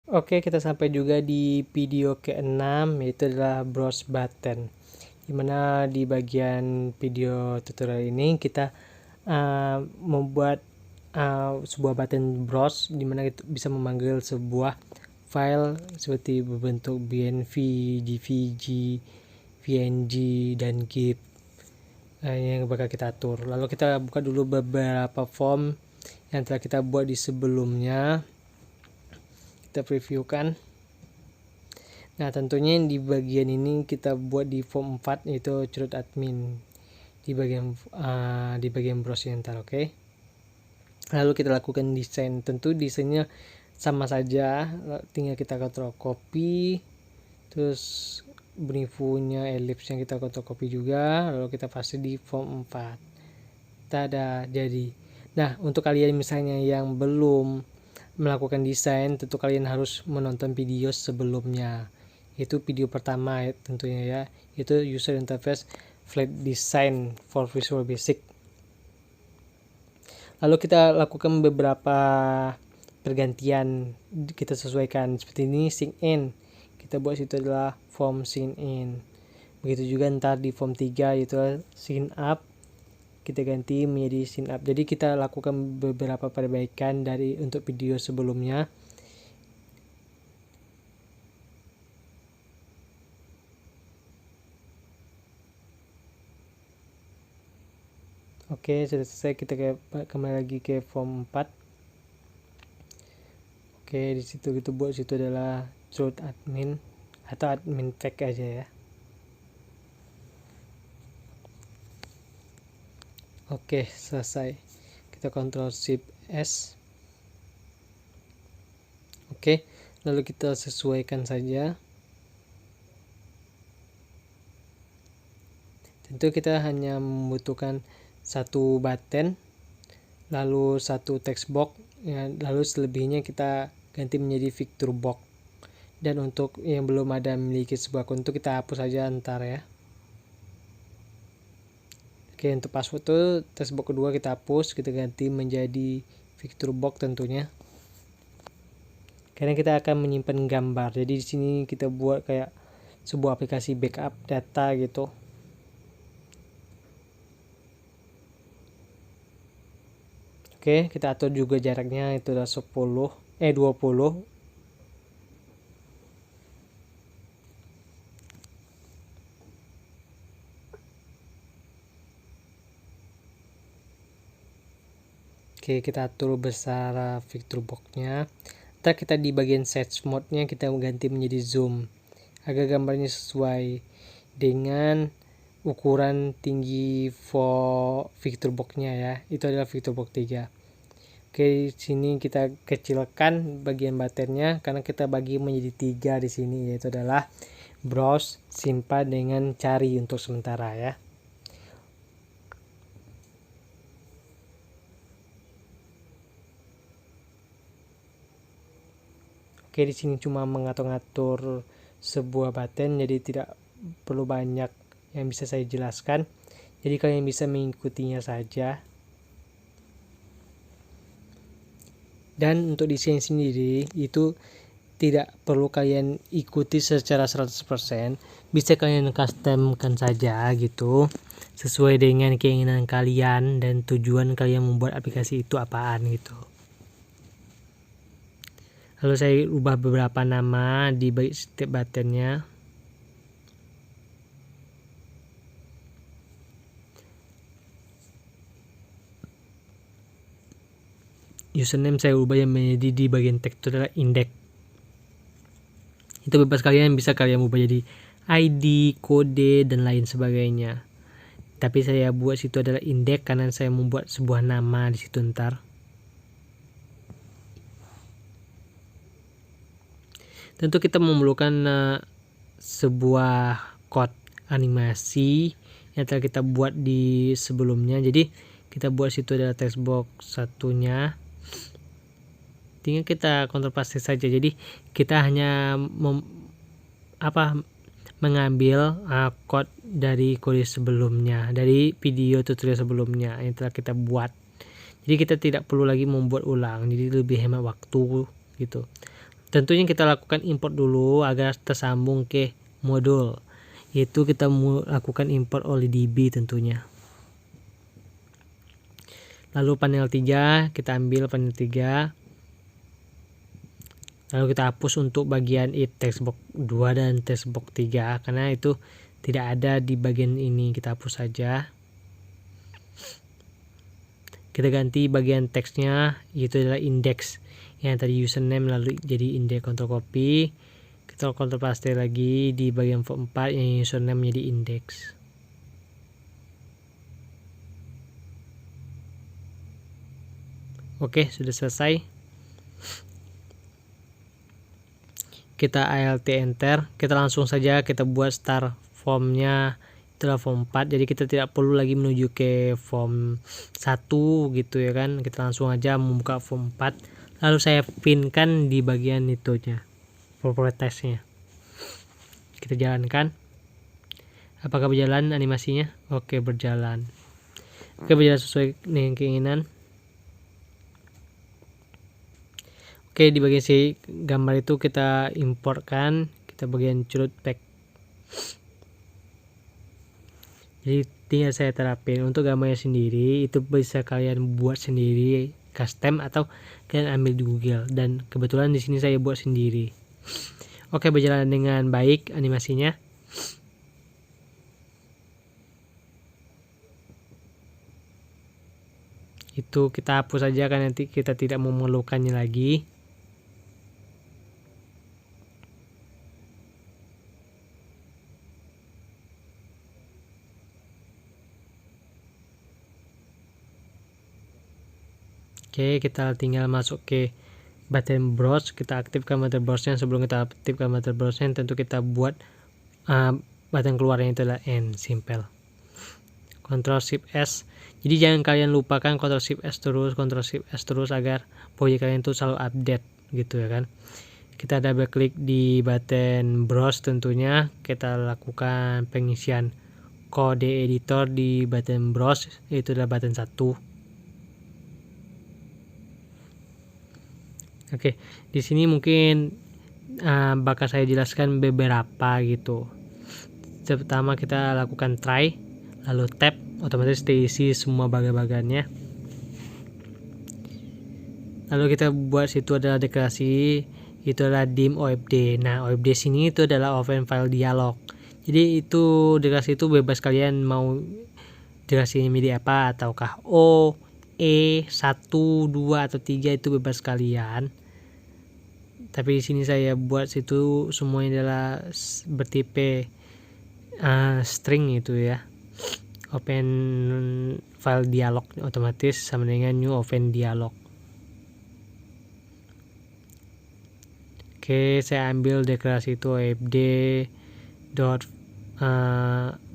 Oke, kita sampai juga di video ke-6, yaitu adalah browse button, dimana di bagian video tutorial ini kita membuat sebuah button browse, dimana kita bisa memanggil sebuah file seperti berbentuk BNV, DVG, PNG, dan GIF yang bakal kita atur. Lalu kita buka dulu beberapa form yang telah kita buat di sebelumnya. Kita previewkan. Nah, tentunya di bagian ini kita buat di form 4, yaitu chroot admin di bagian browse ntar. Oke. Lalu kita lakukan desain. Tentu desainnya sama saja, tinggal kita control copy, terus briefnya ellipse yang kita control copy juga, lalu kita paste di form 4. Tada, jadi. Nah, untuk kalian misalnya yang belum melakukan desain, tentu kalian harus menonton video sebelumnya. Itu video pertama tentunya ya, itu user interface flat design for Visual Basic. Lalu kita lakukan beberapa pergantian, kita sesuaikan seperti ini. Sign in, kita buat situ adalah form sign in. Begitu juga ntar di form 3 yaitu sign up, kita ganti menjadi sign up. Jadi kita lakukan beberapa perbaikan dari untuk video sebelumnya. Oke, sudah selesai. Kita kembali lagi ke form 4. Oke, di situ kita buat situ adalah chroot admin atau admin tag aja ya. Oke, selesai. Kita Ctrl Shift S. Oke, lalu kita sesuaikan saja. Tentu kita hanya membutuhkan satu button, lalu satu text box ya, lalu selebihnya kita ganti menjadi picture box. Dan untuk yang belum ada memiliki sebuah akun itu kita hapus saja ntar ya. Oke, untuk password itu text box kedua kita hapus, kita ganti menjadi picture box tentunya. Karena kita akan menyimpan gambar. Jadi di sini kita buat kayak sebuah aplikasi backup data gitu. Oke, kita atur juga jaraknya itu adalah 20. Oke, kita atur besar picture box-nya. Ntar kita di bagian search mode-nya kita ganti menjadi zoom agar gambarnya sesuai dengan ukuran tinggi picture box-nya ya. Itu adalah picture box 3. Oke, di sini kita kecilkan bagian button-nya karena kita bagi menjadi 3 di sini, yaitu adalah browse, simpan dengan cari untuk sementara ya. Oke, di sini cuma mengatur-ngatur sebuah button, jadi tidak perlu banyak yang bisa saya jelaskan. Jadi kalian bisa mengikutinya saja. Dan untuk desain sendiri itu tidak perlu kalian ikuti secara 100%, bisa kalian customkan saja gitu, sesuai dengan keinginan kalian dan tujuan kalian membuat aplikasi itu apaan gitu. Lalu saya ubah beberapa nama di setiap buttonnya. Username saya ubah yang menjadi di bagian teks itu adalah index. Itu bebas, kalian bisa kalian ubah jadi ID, kode, dan lain sebagainya. Tapi saya buat situ adalah index karena saya membuat sebuah nama di situ ntar. Tentu kita memerlukan sebuah code animasi yang telah kita buat di sebelumnya. Jadi kita buat situ adalah text box satunya. Tinggal kita kontrol paste saja. Jadi kita hanya mengambil code dari kode sebelumnya, dari video tutorial sebelumnya yang telah kita buat. Jadi kita tidak perlu lagi membuat ulang, jadi lebih hemat waktu gitu. tentunya kita lakukan import dulu agar tersambung ke modul, yaitu kita lakukan import oleh DB tentunya. Lalu panel 3, kita ambil panel 3, lalu kita hapus untuk bagian if textbox 2 dan textbox 3 karena itu tidak ada di bagian ini, kita hapus saja. Kita ganti bagian teksnya, yaitu adalah index yang tadi username lalu jadi index, kontrol copy, kita kontrol paste lagi di bagian form 4 yang username menjadi index. Oke, sudah selesai. Kita alt enter, kita langsung saja kita buat start formnya, itulah form 4, jadi kita tidak perlu lagi menuju ke form 1 gitu ya kan, kita langsung aja membuka form 4, lalu saya pinkan di bagian itunya, propertiesnya. Kita jalankan, apakah berjalan animasinya? Oke, berjalan. Oke, berjalan sesuai dengan keinginan. Oke, di bagian si gambar itu kita importkan, kita bagian curut pack. Jadi tinggal saya terapin. Untuk gambarnya sendiri itu bisa kalian buat sendiri custom atau kalian ambil di Google, dan kebetulan di sini saya buat sendiri. Oke, berjalan dengan baik animasinya. Itu kita hapus saja kan nanti kita tidak memerlukannya lagi. Oke, kita tinggal masuk ke button browse, kita aktifkan button browse-nya. Sebelum kita aktifkan button browse-nya, tentu kita buat button keluarnya itu adalah N, simple. Ctrl Shift S. Jadi jangan kalian lupakan Ctrl Shift S terus, Ctrl Shift S terus agar proyek kalian itu selalu update gitu ya kan. Kita double klik di button browse, tentunya kita lakukan pengisian kode editor di button browse, itu adalah button 1. Oke, di sini mungkin bakal saya jelaskan beberapa gitu. Pertama kita lakukan try, lalu tab, otomatis terisi semua bagian-bagiannya. Lalu kita buat situ adalah deklarasi, itu adalah dim OFD. Nah, OFD sini itu adalah open file dialog. Jadi itu deklarasi itu bebas kalian mau deklarasinya media apa, ataukah O, E, 1, 2 atau 3 itu bebas kalian. Tapi di sini saya buat situ semuanya adalah bertipe string itu ya. Open file dialog otomatis sama dengan new open dialog. Oke, saya ambil deklarasi itu ofd dot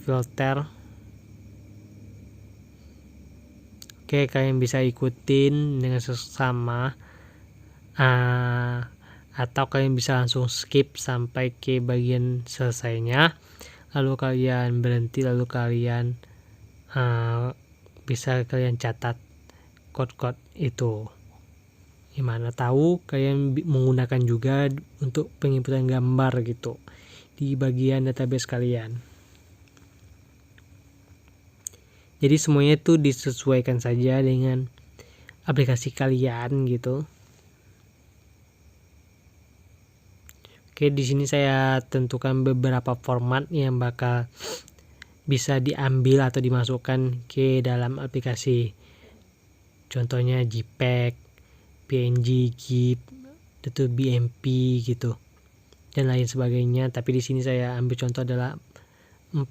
filter. Oke, kalian bisa ikutin dengan sesama atau kalian bisa langsung skip sampai ke bagian selesainya, lalu kalian berhenti, lalu kalian bisa kalian catat code-code itu. Gimana tahu kalian menggunakan juga untuk penginputan gambar gitu di bagian database kalian. Jadi semuanya itu disesuaikan saja dengan aplikasi kalian gitu. Oke, di sini saya tentukan beberapa format yang bakal bisa diambil atau dimasukkan ke dalam aplikasi. Contohnya JPEG, PNG, GIF, itu BMP gitu, dan lain sebagainya. Tapi di sini saya ambil contoh adalah 4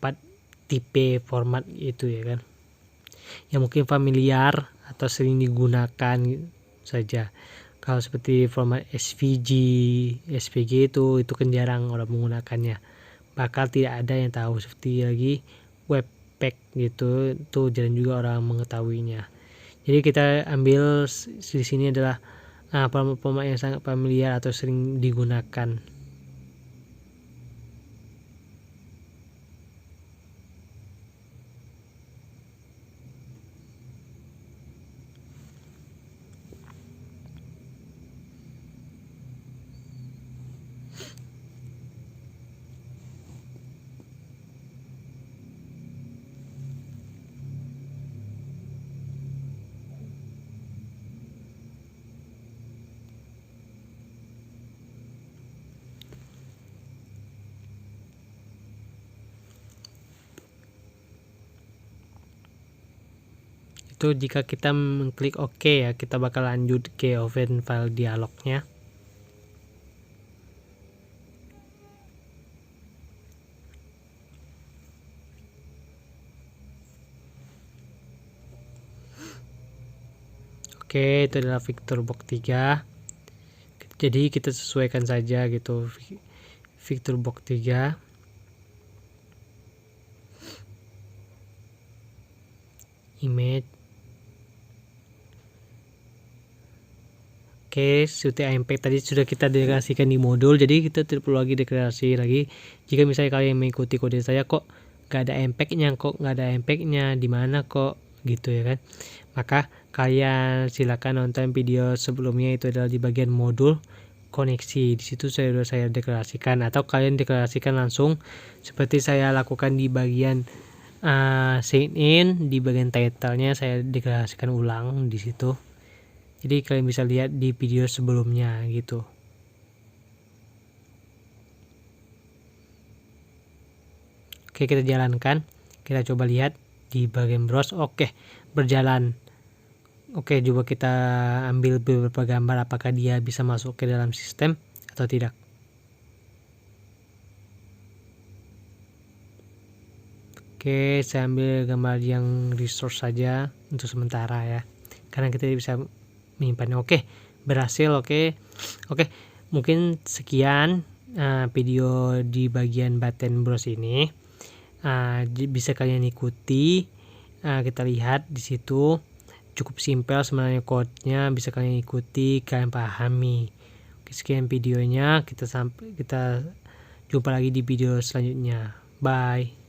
tipe format itu ya kan, yang mungkin familiar atau sering digunakan saja. Kalau seperti format SVG, SVG itu kan jarang orang menggunakannya, bakal tidak ada yang tahu. Seperti lagi Webpack gitu, itu jarang juga orang mengetahuinya. Jadi kita ambil di sini adalah format yang sangat familiar atau sering digunakan. situ jika kita mengklik OK ya, kita bakal lanjut ke open file dialognya. Oke, itu adalah VictorBox 3. Jadi kita sesuaikan saja gitu VictorBox 3. Image. Oke, Qt Impact tadi sudah kita deklarasikan di modul, jadi kita tidak perlu lagi deklarasi lagi. Jika misalnya kalian mengikuti kode saya kok nggak ada impactnya, di mana kok gitu ya kan, maka kalian silakan nonton video sebelumnya, itu adalah di bagian modul koneksi. Di situ saya deklarasikan, atau kalian deklarasikan langsung seperti saya lakukan di bagian sign in. Di bagian title-nya saya deklarasikan ulang di situ. Jadi kalian bisa lihat di video sebelumnya gitu. Oke, kita jalankan. Kita coba lihat di bagian browse. Oke, berjalan. Oke, coba kita ambil beberapa gambar, apakah dia bisa masuk ke dalam sistem atau tidak. Oke, saya ambil gambar yang resource saja untuk sementara ya, karena kita bisa menyimpannya. Oke, berhasil. Oke, mungkin sekian video di bagian button browse ini. Bisa kalian ikuti. Kita lihat di situ cukup simpel sebenarnya code-nya, bisa kalian ikuti, kalian pahami. Oke, sekian videonya. Kita jumpa lagi di video selanjutnya. Bye.